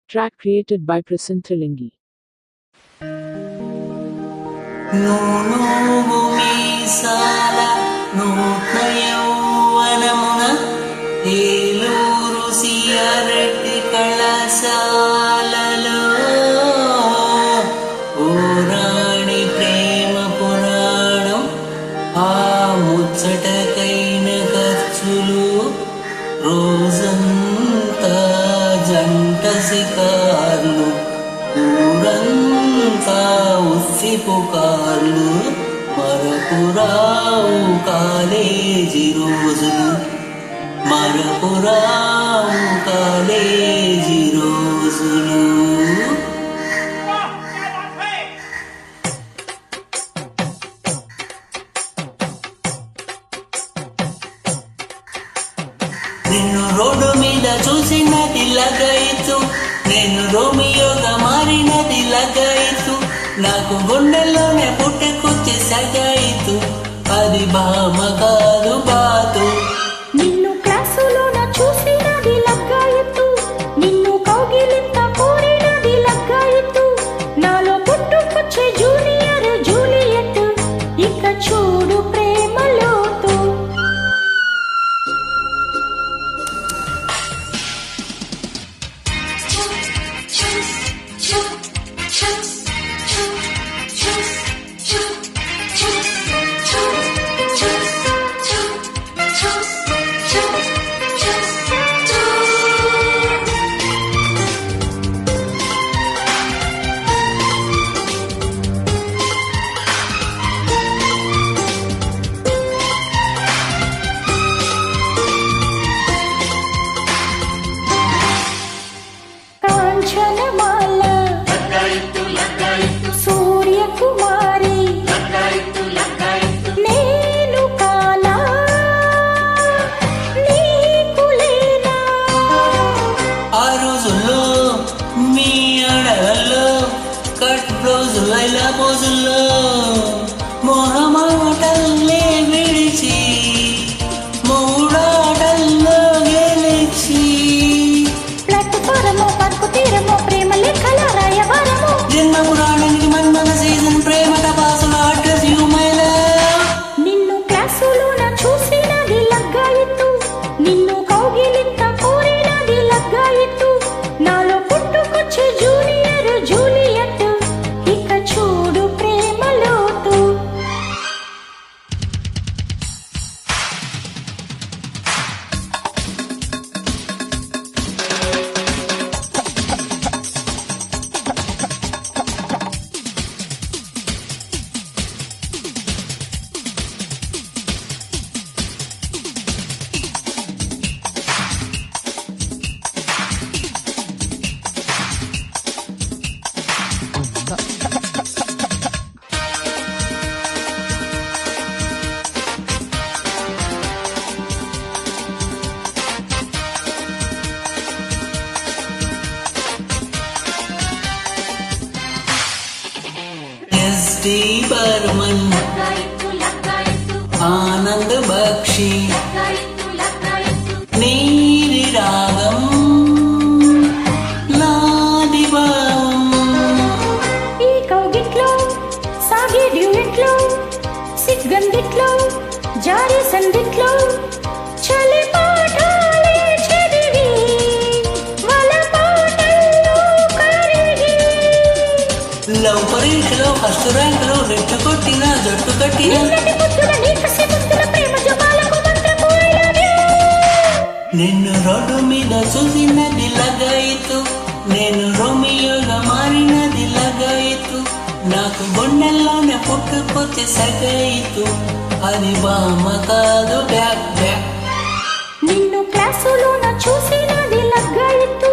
Track created by Prasantralingi. రోజంతా జంట సికార్లు ఊరంతా ఉస్సి పుకార్లు మరపురావు కాలేజీ రోజులు మరపురావు కాలేజీ రోజులు నిన్ను రోడ్డు మీద చూసినది లగాయితు నేను రోమియోగా మారినది లగాయితు నాకు గుండెల్లోనే పుట్టుకొచ్చి సగాయితు అది బామ కాదు బాతు నిన్ను క్లాసులోన చూసినది లగాయితు నిన్ను కౌగిలింత కోరినది లగాయితు నాలో పుట్టుకొచ్చే జూనియర్ జూలియట్ ఇక చూడు ప్రేమలోతు రోజులైలా పోజుల్లో మొహమాటల్లే విడిచి మూడాటల్లో గెలిచి ప్లాట్ఫారమో పరుపు తీరమో ప్రేమ లెక్కల రాయబారమో జన్మము రావడానికి మన్మన సీజన్ ప్రేమ తపాసుల అడ్రస్ యూ మై లవ్ నిన్ను క్లాసులోన చూసినది లగాయితు నిన్ను కౌగిలింత కోరినది లగాయితు నాలో పుట్టుకొచ్చే జూనియర్ జూలియట్ ఇక చూడు ప్రేమలోతు ఎస్డి బర్మన్ ఆనంద్ బక్షి నీరి రాగం నాది భావం ఈ కౌగిట్లో సాగే డ్యూయెట్లో సిగ్గందిట్లో జారి సందిట్లో చలి పాఠాలే చదివి వల పాటల్లో కరిగి లవ్ పరీక్షలో ఫస్ట్ ర్యాంకులో రెట్టు కొట్టిన జట్టు కట్టిన నిన్నటి ముద్దుల నీకసి ముద్దుల ప్రేమ జపాలకు మంత్రపు I love you. నిన్ను రోడ్డు మీద చూసినది లగాయితు నేను రోమియోగా మారినది లగాయితు నాకు గుండెల్లోనే పుట్టుకొచ్చి సగాయితు అది బామ కాదు బ్యాక్ బ్యాక్ నిన్ను క్లాసులోన చూసినది లగాయితు